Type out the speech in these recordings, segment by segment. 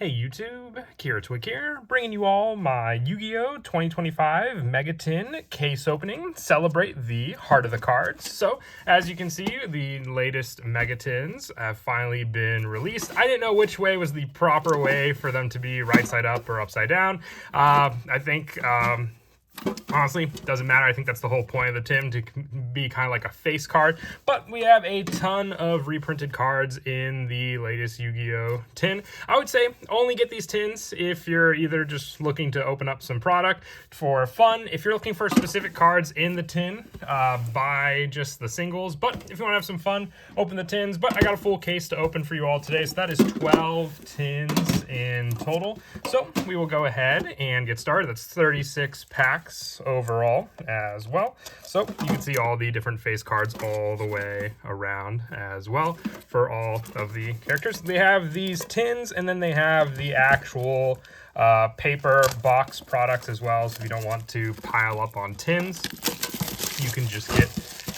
Hey YouTube, Kira Twig here, bringing you all my Yu-Gi-Oh! 2025 Mega Tin case opening. Celebrate the heart of the cards. So, as you can see, the latest Mega Tins have finally been released. I didn't know which way was the proper way for them to be right side up or upside down. I think honestly, doesn't matter. I think that's the whole point of the tin, to be kind of like a face card. But we have a ton of reprinted cards in the latest Yu-Gi-Oh! Tin. I would say only get these tins if you're either just looking to open up some product for fun. If you're looking for specific cards in the tin, buy just the singles. But if you want to have some fun, open the tins. But I got a full case to open for you all today. So that is 12 tins in total. So we will go ahead and get started. That's 36 packs overall as well. So you can see all the different face cards all the way around as well for all of the characters. They have these tins and then they have the actual paper box products as well. So if you don't want to pile up on tins, you can just get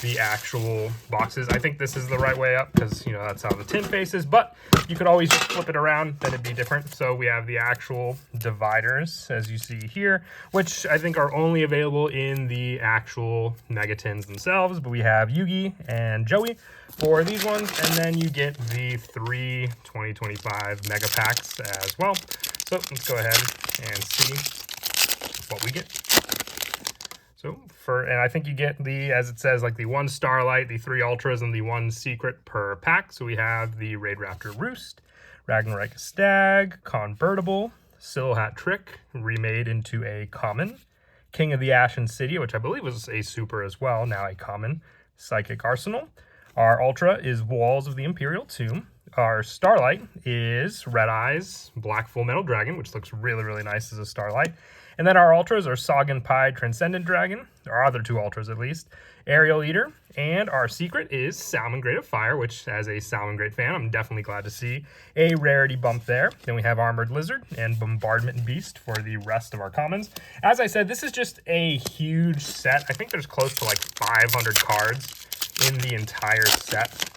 the actual boxes. I think this is the right way up because, you know, that's how the tin face is, but you could always just flip it around, then it'd be different. So we have the actual dividers, as you see here, which I think are only available in the actual Mega Tins themselves, but we have Yugi and Joey for these ones, and then you get the 3 2025 Mega Packs as well. So let's go ahead and see what we get. So and I think you get the, as it says, like the 1 Starlight, the 3 Ultras, and the 1 Secret per pack. So we have the Raid Raptor Roost, Ragnarok Stag, Convertible, Silhat Trick, remade into a common, King of the Ashen City, which I believe was a super as well, now a common, Psychic Arsenal. Our Ultra is Walls of the Imperial Tomb. Our Starlight is Red Eyes, Black Full Metal Dragon, which looks really, really nice as a Starlight. And then our Ultras are Soggin Pai Transcendent Dragon, our other 2 Ultras at least, Aerial Eater, and our Secret is Salamangreat of Fire, which as a Salamangreat fan, I'm definitely glad to see a rarity bump there. Then we have Armored Lizard and Bombardment Beast for the rest of our commons. As I said, this is just a huge set. I think there's close to like 500 cards in the entire set.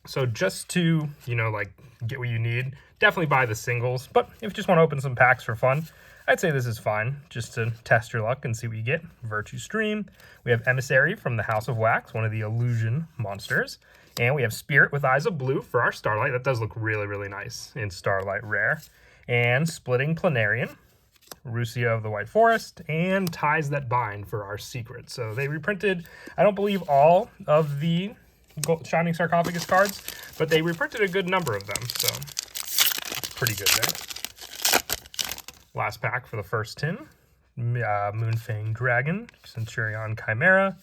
So just to, you know, like get what you need, definitely buy the singles. But if you just want to open some packs for fun, I'd say this is fine, just to test your luck and see what you get. Virtue Stream. We have Emissary from the House of Wax, one of the illusion monsters. And we have Spirit with Eyes of Blue for our Starlight. That does look really, really nice in Starlight Rare. And Splitting Planarian, Rusia of the White Forest, and Ties That Bind for our Secret. So they reprinted, I don't believe all of the Shining Sarcophagus cards, but they reprinted a good number of them, so pretty good there. Last pack for the first tin. Moonfang Dragon, Centurion Chimera,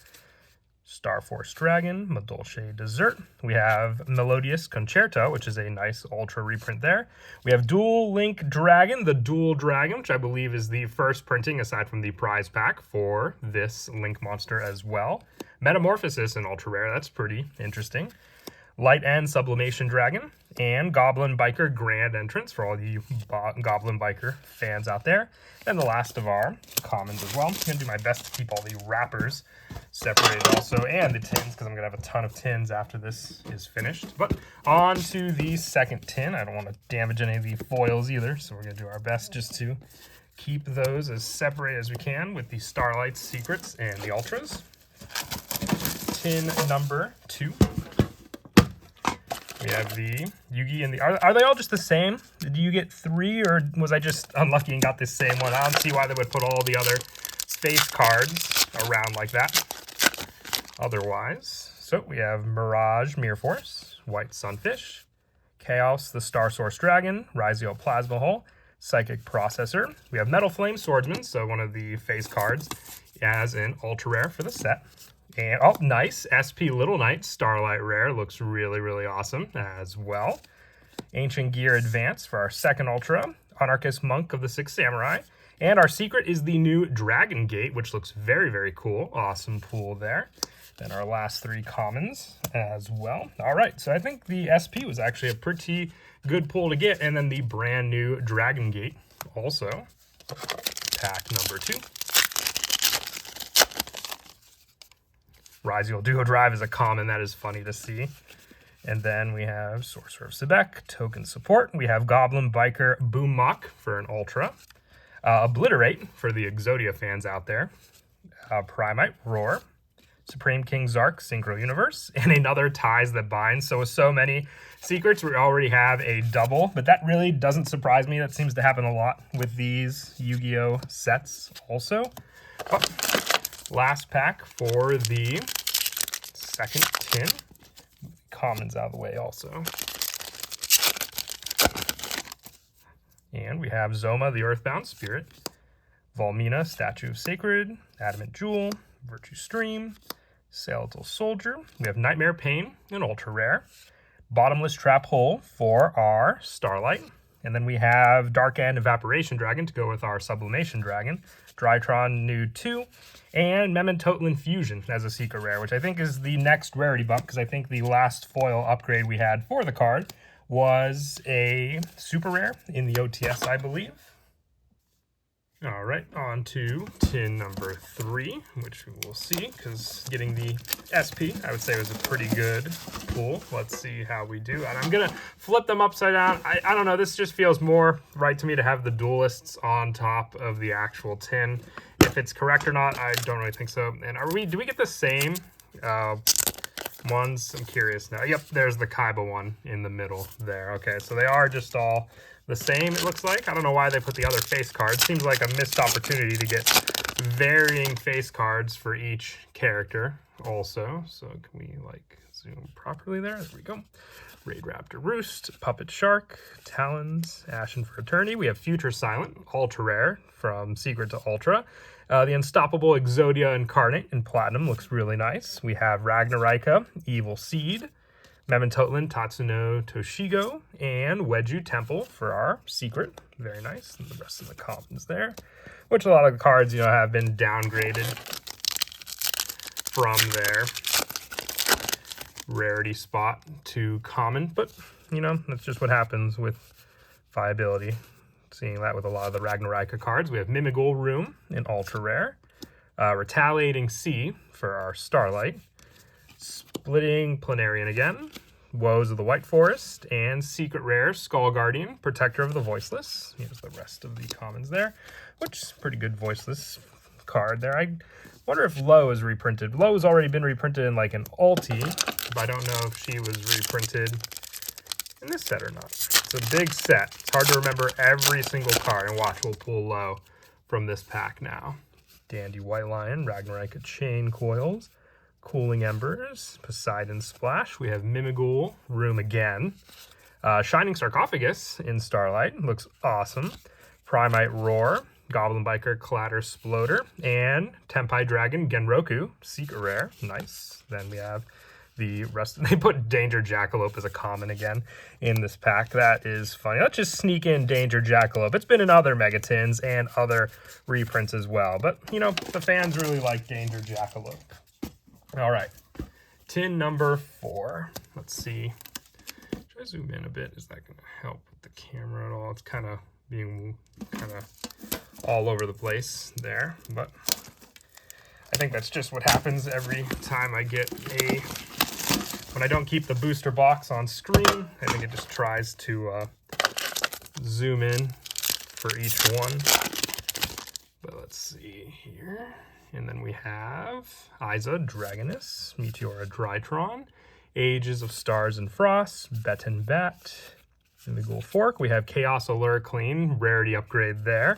Starforce Dragon, Madolche Dessert. We have Melodious Concerto, which is a nice Ultra reprint there. We have Duel Link Dragon, the Dual Dragon, which I believe is the first printing aside from the prize pack for this Link monster as well. Metamorphosis in Ultra Rare, that's pretty interesting. Light and Sublimation Dragon, and Goblin Biker Grand Entrance for all you Goblin Biker fans out there. And the last of our commons as well. I'm going to do my best to keep all the wrappers separated also, and the tins, because I'm going to have a ton of tins after this is finished. But on to the second tin. I don't want to damage any of the foils either, so we're going to do our best just to keep those as separate as we can with the Starlights, Secrets, and the Ultras. Tin number 2. We have the Yugi and the... Are they all just the same? Did you get 3, or was I just unlucky and got this same one? I don't see why they would put all the other face cards around like that. Otherwise, so we have Mirage Mirror Force, White Sunfish, Chaos the Star Source Dragon, Rizio Plasma Hull, Psychic Processor. We have Metal Flame Swordsman, so one of the face cards as an ultra rare for the set. And, oh, nice, SP Little Knight, Starlight Rare, looks really, really awesome as well. Ancient Gear Advance for our second Ultra, Anarchist Monk of the Six Samurai, and our Secret is the new Dragon Gate, which looks very, very cool. Awesome pool there. Then our last 3 commons as well. All right, so I think the SP was actually a pretty good pull to get, and then the brand new Dragon Gate also. Pack number 2. Rizio Duo Drive is a common. That is funny to see. And then we have Sorcerer of Sebek, token support. We have Goblin Biker Boom Mock for an Ultra. Obliterate for the Exodia fans out there. Primite Roar. Supreme King Zark Synchro Universe. And another Ties That Bind. So with so many secrets, we already have a double. But that really doesn't surprise me. That seems to happen a lot with these Yu-Gi-Oh sets also. But last pack for the second tin. Commons out of the way also. And we have Zoma, the Earthbound Spirit, Volmina, Statue of Sacred, Adamant Jewel, Virtue Stream, Skeletal Soldier. We have Nightmare Pain, an ultra rare, Bottomless Trap Hole for our Starlight, and then we have Dark End Evaporation Dragon to go with our Sublimation Dragon, Drytron New 2, and Memento Fusion as a secret rare, which I think is the next rarity bump, because I think the last foil upgrade we had for the card was a super rare in the OTS, I believe. All right, on to tin number 3, which we will see, because getting the SP, I would say, was a pretty good pull. Let's see how we do. And I'm going to flip them upside down. I don't know, this just feels more right to me to have the duelists on top of the actual tin. If it's correct or not, I don't really think so. And do we get the same ones? I'm curious now. Yep, there's the Kaiba one in the middle there. Okay, so they are just all the same, it looks like. I don't know why they put the other face cards. Seems like a missed opportunity to get varying face cards for each character also. So can we like zoom properly there? There we go. Raid Raptor Roost, Puppet Shark, Talons, Ashen for Eternity. We have Future Silent, ultra rare from Secret to Ultra. The Unstoppable Exodia Incarnate in Platinum looks really nice. We have Ragnarika, Evil Seed, Memento Tatsuno Toshigo, and Wedju Temple for our secret. Very nice. And the rest of the commons there, which a lot of the cards, you know, have been downgraded from their rarity spot to common. But, you know, that's just what happens with viability. Seeing that with a lot of the Ragnarika cards. We have Mimigul Room in ultra rare. Retaliating Sea for our Starlight. Splitting Planarian again, Woes of the White Forest, and secret rare Skull Guardian, Protector of the Voiceless. Here's the rest of the commons there, which is a pretty good voiceless card there. I wonder if Lo is reprinted. Lo has already been reprinted in like an ulti, but I don't know if she was reprinted in this set or not. It's a big set. It's hard to remember every single card, and watch, we'll pull Lo from this pack now. Dandy White Lion, Ragnarika Chain Coils, Cooling Embers, Poseidon Splash. We have Mimigul Room again. Shining Sarcophagus in Starlight. Looks awesome. Primite Roar, Goblin Biker Clatter Sploder, and Tenpai Dragon Genroku, secret rare. Nice. Then we have the rest. They put Danger Jackalope as a common again in this pack. That is funny. Let's just sneak in Danger Jackalope. It's been in other Megatins and other reprints as well. But, you know, the fans really like Danger Jackalope. All right, tin number 4. Let's see. Should I zoom in a bit? Is that going to help with the camera at all? It's kind of being all over the place there, but I think that's just what happens every time I get when I don't keep the booster box on screen. I think it just tries to zoom in for each one. But let's see here. And then we have Iza, Dragoness, Meteora, Drytron, Ages of Stars and Frost, Betten Bat, Mimigul Fork. We have Chaos Allure Clean, rarity upgrade there.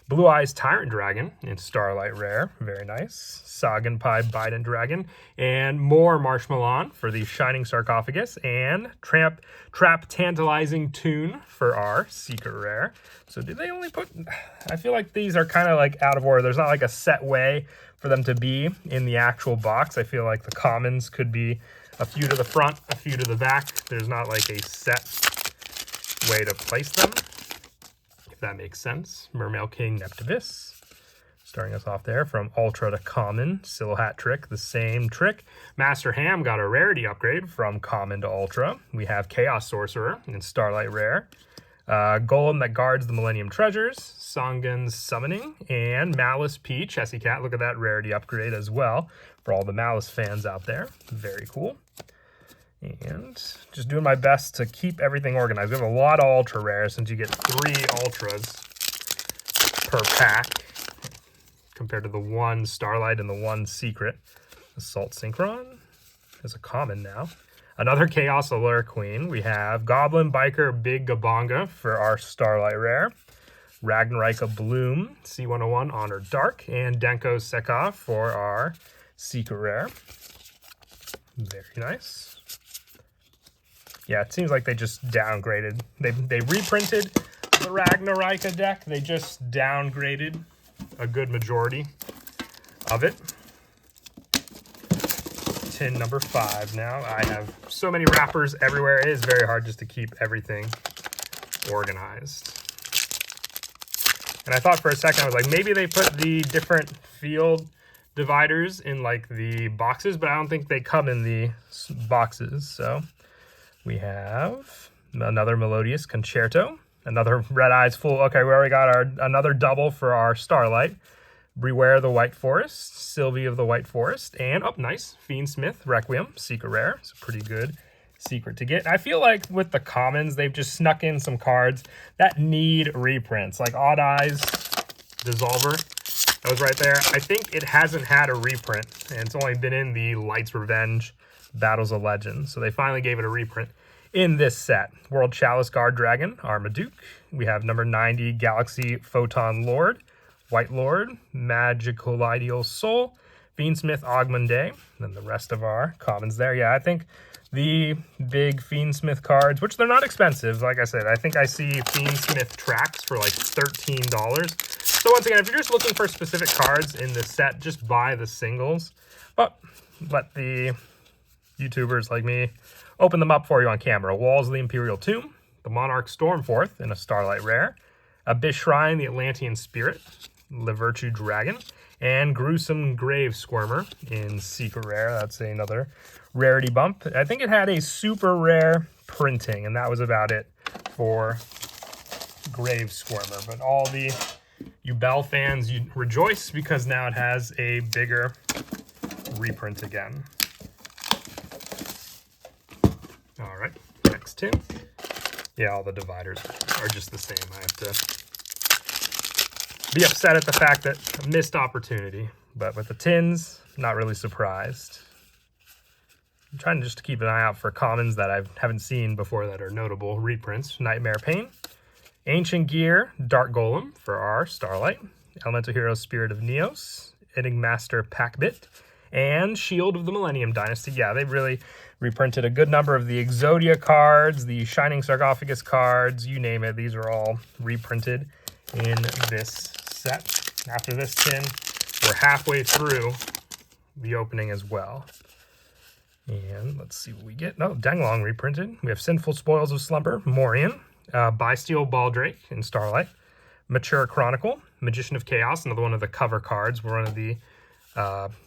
Blue Eyes Tyrant Dragon in Starlight Rare, very nice. Sagenpai Biden Dragon, and more Marshmallow for the Shining Sarcophagus, and Trap Tantalizing Tune for our secret rare. So did they only put, I feel like these are kind of like out of order. There's not like a set way for them to be in the actual box. I feel like the commons could be a few to the front, a few to the back. There's not like a set way to place them, if that makes sense. Mermail King Neptivus, starting us off there from Ultra to Common. Syl Hat Trick, the same trick. Master Ham got a rarity upgrade from Common to Ultra. We have Chaos Sorcerer in Starlight Rare. Golem that guards the Millennium Treasures, Songen's Summoning, and Malice Peach, Essie Cat. Look at that rarity upgrade as well for all the Malice fans out there. Very cool. And just doing my best to keep everything organized. We have a lot of ultra rares since you get 3 ultras per pack compared to the 1 Starlight and the 1 Secret. Assault Synchron is a common now. Another Chaos Allure Queen. We have Goblin Biker Big Gabonga for our Starlight rare. Ragnarika Bloom, C101 Honor Dark, and Denko Sekov for our Secret rare. Very nice. Yeah, it seems like they just downgraded. They reprinted the Ragnarika deck. They just downgraded a good majority of it. Tin number 5 now. I have so many wrappers everywhere. It is very hard just to keep everything organized. And I thought for a second, I was like, maybe they put the different field dividers in like the boxes, but I don't think they come in the boxes. So we have another Melodious Concerto, another Red Eyes Full. Okay, we already got another double for our Starlight. Beware the White Forest, Sylvie of the White Forest, and, oh, nice, Fiendsmith Requiem, Secret Rare. It's a pretty good secret to get. I feel like with the commons, they've just snuck in some cards that need reprints, like Odd Eyes, Dissolver. That was right there. I think it hasn't had a reprint, and it's only been in the Light's Revenge, Battles of Legends. So they finally gave it a reprint in this set. World Chalice Guard Dragon, Armaduke. We have number 90, Galaxy Photon Lord, White Lord, Magical Ideal Soul, Fiendsmith Ogmunday, and then the rest of our commons there. Yeah, I think the big Fiendsmith cards, which they're not expensive, like I said, I think I see Fiendsmith tracks for like $13. So once again, if you're just looking for specific cards in this set, just buy the singles. But let the YouTubers like me open them up for you on camera. Walls of the Imperial Tomb, the Monarch Stormforth in a Starlight Rare, Abyss Shrine, the Atlantean Spirit, Levirtue Dragon, and Gruesome Grave Squirmer in Secret Rare. That's another rarity bump. I think it had a super rare printing, and that was about it for Grave Squirmer. But all the Yubel fans, you rejoice because now it has a bigger reprint again. All right, next tin. Yeah, all the dividers are just the same. I have to be upset at the fact that I missed opportunity, but with the tins, not really surprised. I'm trying just to keep an eye out for commons that I haven't seen before that are notable reprints. Nightmare Pain, Ancient Gear, Dark Golem for our Starlight, Elemental Hero Spirit of Neos, Enigmaster Packbit, and Shield of the Millennium Dynasty. Yeah, they really reprinted a good number of the Exodia cards, the Shining Sarcophagus cards, you name it. These are all reprinted in this set. After this tin, we're halfway through the opening as well. And let's see what we get. No, Denglong reprinted. We have Sinful Spoils of Slumber, Morian, Bysteel Baldrake in Starlight, Mature Chronicle, Magician of Chaos, another one of the cover cards. We're one of the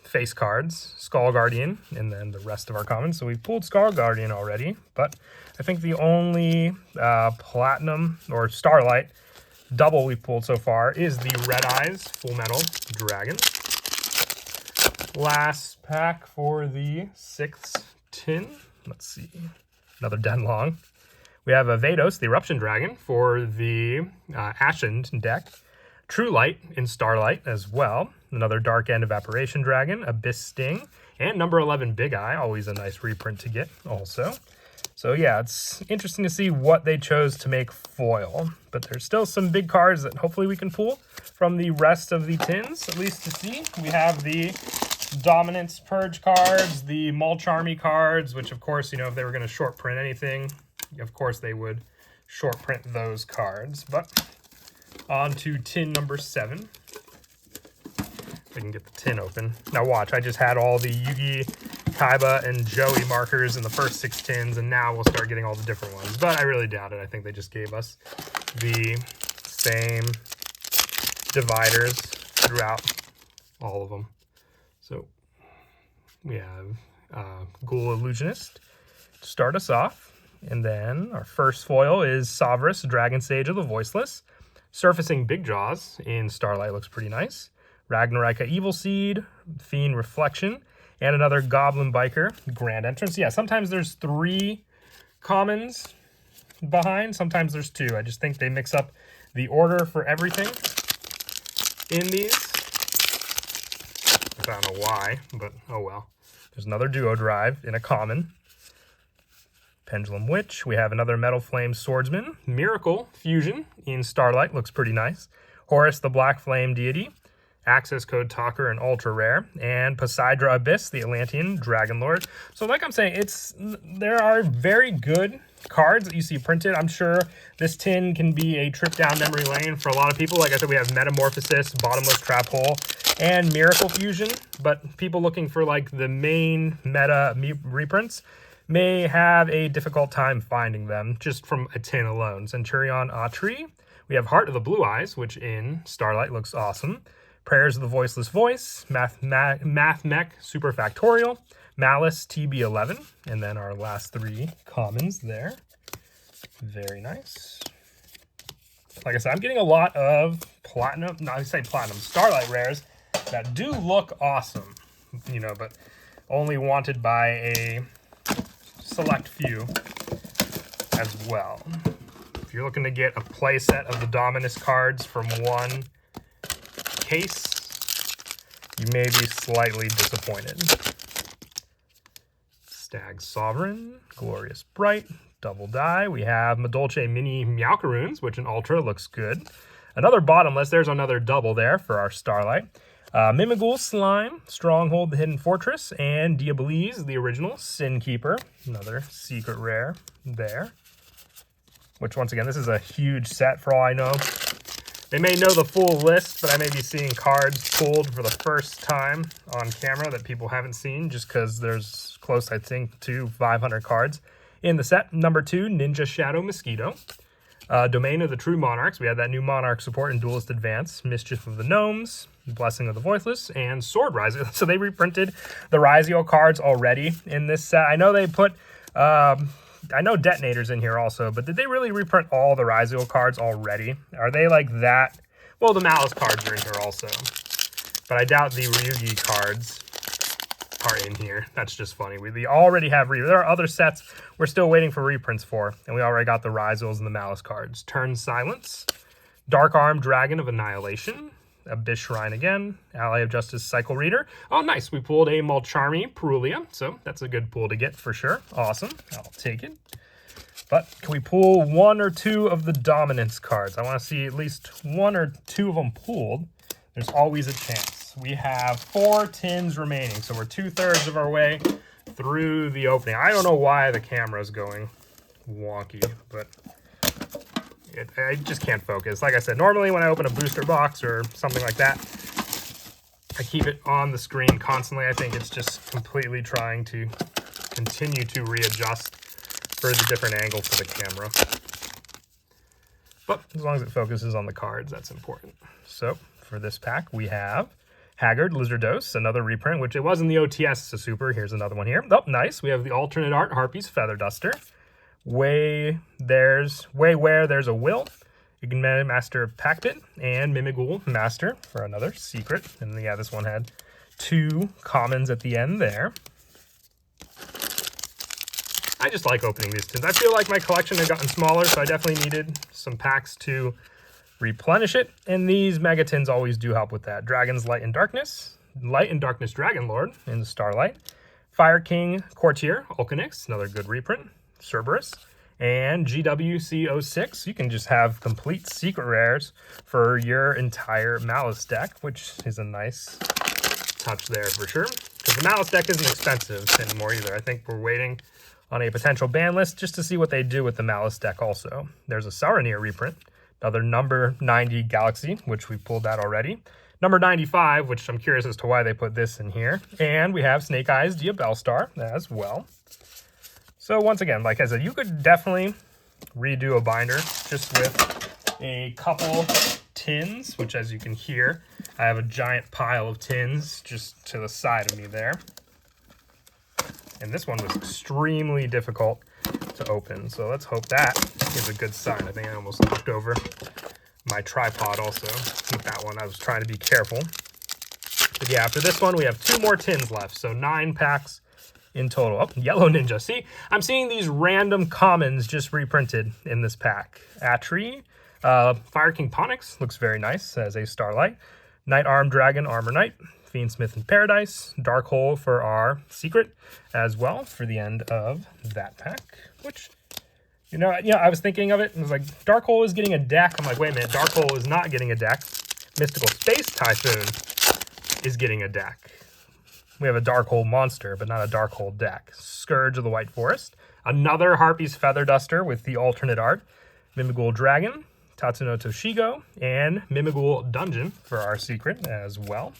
face cards, Skull Guardian, and then the rest of our commons. So we pulled Skull Guardian already, but I think the only Platinum or Starlight double we pulled so far is the Red Eyes Full Metal Dragon. Last pack for the 6th tin. Let's see. Another Denlong. We have a Vados, the Eruption Dragon, for the Ashen deck. True Light in Starlight as well. Another Dark End Evaporation Dragon, Abyss Sting, and number 11 Big Eye. Always a nice reprint to get also. So yeah, it's interesting to see what they chose to make foil. But there's still some big cards that hopefully we can pull from the rest of the tins, at least to see. We have the Dominance Purge cards, the Mulch Army cards, which of course, you know, if they were going to short print anything, of course they would short print those cards. But on to tin number 7. If I can get the tin open. Now watch, I just had all the Yugi, Kaiba, and Joey markers in the first 6 tins, and now we'll start getting all the different ones. But I really doubt it. I think they just gave us the same dividers throughout all of them. So we have Ghoul Illusionist to start us off. And then our first foil is Sovereign Dragon Sage of the Voiceless. Surfacing Big Jaws in Starlight looks pretty nice. Ragnarika Evil Seed, Fiend Reflection, And another Goblin Biker Grand Entrance. Yeah, sometimes there's 3 commons behind, sometimes there's 2. I just think they mix up the order for everything in these. I don't know why, but oh well. There's another Duo Drive in a common. Pendulum Witch. We have another Metal Flame Swordsman. Miracle Fusion in Starlight. Looks pretty nice. Horus the Black Flame Deity. Access Code Talker and Ultra Rare. And Poseidra Abyss, the Atlantean Dragon Lord. So like I'm saying, there are very good cards that you see printed. I'm sure this tin can be a trip down memory lane for a lot of people. Like I said, we have Metamorphosis, Bottomless Trap Hole, and Miracle Fusion. But people looking for like the main meta reprints may have a difficult time finding them just from a tin alone. Centurion Autry. We have Heart of the Blue Eyes, which in Starlight looks awesome. Prayers of the Voiceless Voice, Math Mech Super Factorial, Malice TB11, and then our last 3 commons there. Very nice. Like I said, I'm getting a lot of platinum, not to say platinum, Starlight rares that do look awesome, you know, but only wanted by a select few as well. If you're looking to get a play set of the Dominus cards from one case, you may be slightly disappointed. Stag Sovereign, Glorious Bright, Double Die. We have Madolche Mini Meowcaroons, which in Ultra looks good. Another bottomless, there's another double there for our Starlight. Mimighoul Slime, Stronghold the Hidden Fortress, and Diabolese, the original Sin Keeper. Another secret rare there. Which once again, this is a huge set for all I know. They may know the full list, but I may be seeing cards pulled for the first time on camera that people haven't seen just because there's close, I think, to 500 cards in the set. Number 2, Ninja Shadow Mosquito. Domain of the True Monarchs. We had that new Monarch support in Duelist Advance. Mischief of the Gnomes. Blessing of the Voiceless. And Sword Rizio. So they reprinted the Rizio cards already in this set. I know they put... I know Detonator's in here also, but did they really reprint all the Rizio cards already? Are they like that? Well, the Malice cards are in here also, but I doubt the Ryugi cards are in here. That's just funny. We already have there are other sets we're still waiting for reprints for, and we already got the Rizios and the Malice cards. Turn Silence, Dark Arm Dragon of Annihilation, Abyss Shrine again, Ally of Justice Cycle Reader. Oh, nice. We pulled a Mulcharmy Perulia, so that's a good pull to get for sure. Awesome. I'll take it. But can we pull 1 or 2 of the Dominance cards? I want to see at least 1 or 2 of them pulled. There's always a chance. We have 4 tins remaining, so we're 2/3 of our way through the opening. I don't know why the camera's going wonky, but... I just can't focus. Like I said, normally when I open a booster box or something like that, I keep it on the screen constantly. I think it's just completely trying to continue to readjust for the different angle for the camera. But as long as it focuses on the cards, that's important. So for this pack, we have Haggard Lizardos, another reprint, which it was in the OTS, it's a super. Here's another one here. Oh, nice. We have the alternate art Harpy's Feather Duster. Where there's a Will, Ignited Master Packbit, and Mimighoul Master for another secret. And yeah, this one had 2 commons at the end there. I just like opening these tins. I feel like my collection had gotten smaller, so I definitely needed some packs to replenish it. And these mega tins always do help with that. Dragon's Light and Darkness Dragon Lord in the Starlight. Fire King Courtier Ulcanix, another good reprint. Cerberus, and GWC06. You can just have complete secret rares for your entire Malice deck, which is a nice touch there for sure. Because the Malice deck isn't expensive anymore either. I think we're waiting on a potential ban list just to see what they do with the Malice deck also. There's a Saranir reprint, another number 90 Galaxy, which we pulled that already. Number 95, which I'm curious as to why they put this in here. And we have Snake Eyes Diabellstar as well. So once again, like I said, you could definitely redo a binder just with a couple tins, which as you can hear, I have a giant pile of tins just to the side of me there. And this one was extremely difficult to open, so let's hope that is a good sign. I think I almost knocked over my tripod also with that one. I was trying to be careful. But yeah, after this one, we have 2 more tins left, so 9 packs in total. Oh, Yellow Ninja. See, I'm seeing these random commons just reprinted in this pack. Atri, Fire King Ponix, looks very nice as a Starlight. Night Arm Dragon, Armor Knight. Fiendsmith in Paradise. Dark Hole for our secret as well for the end of that pack, which... You know, I was thinking of it, and it was like, Dark Hole is getting a deck. I'm like, wait a minute, Dark Hole is not getting a deck. Mystical Space Typhoon is getting a deck. We have a Dark Hole monster, but not a Dark Hole deck. Scourge of the White Forest. Another Harpy's Feather Duster with the alternate art. Mimighoul Dragon, Tatsuno Toshigo, and Mimighoul Dungeon for our secret as well.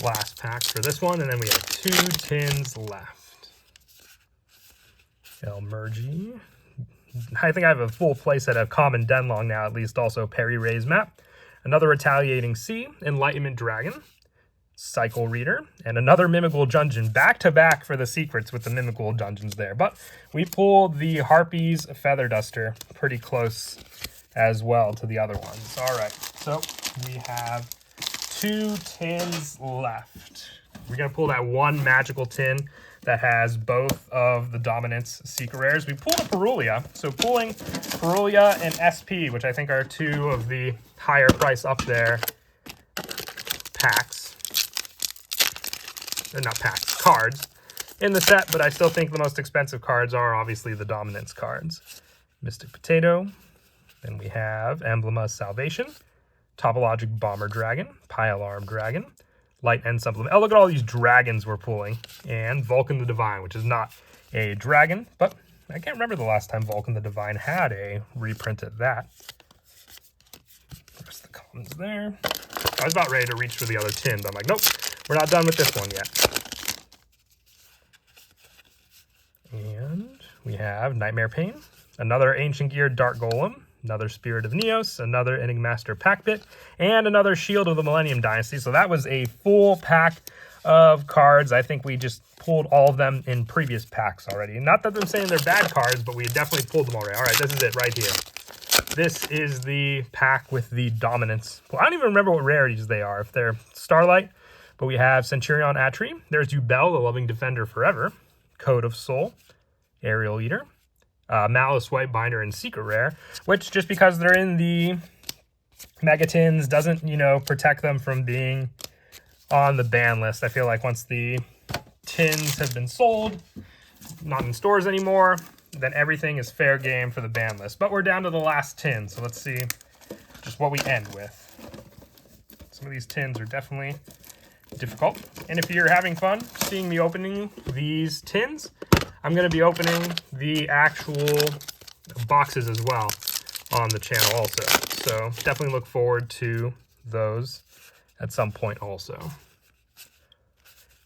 Last pack for this one, and then we have 2 tins left. Elmergy. I think I have a full playset of Common Denlong now, at least. Also Perry Ray's map. Another Retaliating Sea, Enlightenment Dragon, Cycle Reader, and another Mimighoul Dungeon. Back-to-back for the secrets with the Mimighoul Dungeons there. But we pulled the Harpy's Feather Duster pretty close as well to the other ones. All right, so we have 2 tins left. We're going to pull that one magical tin that has both of the Dominance Secret Rares. We pulled a Perulia, so pulling Perulia and SP, which I think are 2 of the higher price up there packs. Or not packs, cards in the set, but I still think the most expensive cards are obviously the Dominance cards. Mystic Potato, then we have Emblem of Salvation, Topologic Bomber Dragon, Pile Arm Dragon, Light End Supplement. Oh, look at all these dragons we're pulling. And Vulcan the Divine, which is not a dragon, but I can't remember the last time Vulcan the Divine had a reprint of that. There's the commons there. I was about ready to reach for the other tin, but I'm like, nope, we're not done with this one yet. And we have Nightmare Pain, another Ancient Gear Dark Golem, another Spirit of Neos, another Enigmaster Packbit, and another Shield of the Millennium Dynasty. So that was a full pack of cards. I think we just pulled all of them in previous packs already. Not that I'm saying they're bad cards, but we definitely pulled them already. All right, this is it right here. This is the pack with the Dominance. Well, I don't even remember what rarities they are, if they're Starlight, but we have Centurion Atri. There's Yubel, the Loving Defender Forever, Code of Soul, Aerial Eater, Malice White Binder, and Secret Rare, which just because they're in the Megatins doesn't, you know, protect them from being on the ban list. I feel like once the tins have been sold, not in stores anymore, then everything is fair game for the ban list. But we're down to the last tin, so let's see just what we end with. Some of these tins are definitely difficult. And if you're having fun seeing me opening these tins, I'm going to be opening the actual boxes as well on the channel also. So definitely look forward to those at some point also.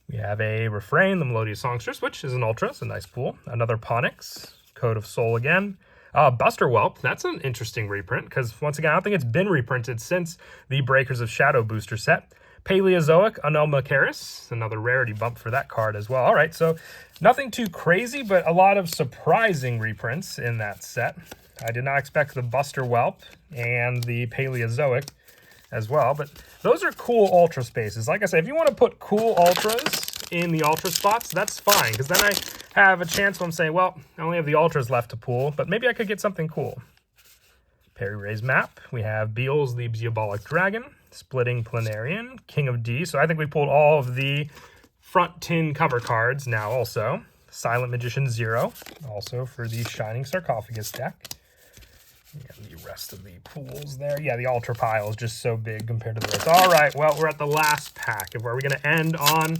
We have a Refrain, the Melodious Songstress, which is an Ultra. It's a nice pool. Another Ponix, Code of Soul again. Buster Whelp, that's an interesting reprint because once again, I don't think it's been reprinted since the Breakers of Shadow booster set. Paleozoic, Anomalocaris, another rarity bump for that card as well. All right, so nothing too crazy, but a lot of surprising reprints in that set. I did not expect the Buster Whelp and the Paleozoic as well, but those are cool Ultra spaces. Like I said, if you want to put cool Ultras in the Ultra spots, that's fine, because then I have a chance when I'm saying, well, I only have the Ultras left to pull, but maybe I could get something cool. Perry Ray's map. We have Beals, the Diabolic Dragon, Splitting Planarian, King of D. So I think we pulled all of the front tin cover cards now also. Silent Magician 0, also for the Shining Sarcophagus deck. And the rest of the pools there. Yeah, the Ultra pile is just so big compared to the rest. All right, well, we're at the last pack. Are we going to end on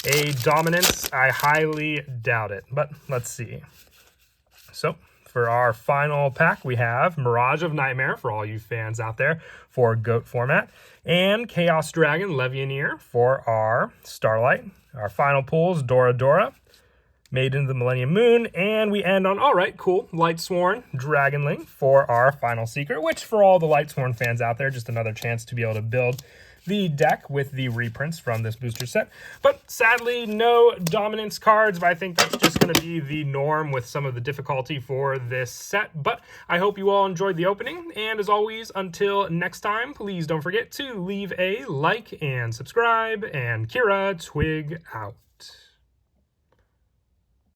a Dominance? I highly doubt it, but let's see. So for our final pack, we have Mirage of Nightmare for all you fans out there for GOAT format, and Chaos Dragon Levianeer for our Starlight. Our final pools, Dora Dora, Maiden of the Millennium Moon, and we end on, all right, cool, Lightsworn Dragonling for our final secret, which for all the Lightsworn fans out there, just another chance to be able to build the deck with the reprints from this booster set. But sadly, no dominance cards, but I think that's just going to be the norm with some of the difficulty for this set. But I hope you all enjoyed the opening, and as always, until next time, please don't forget to leave a like and subscribe, and Kira Twig out.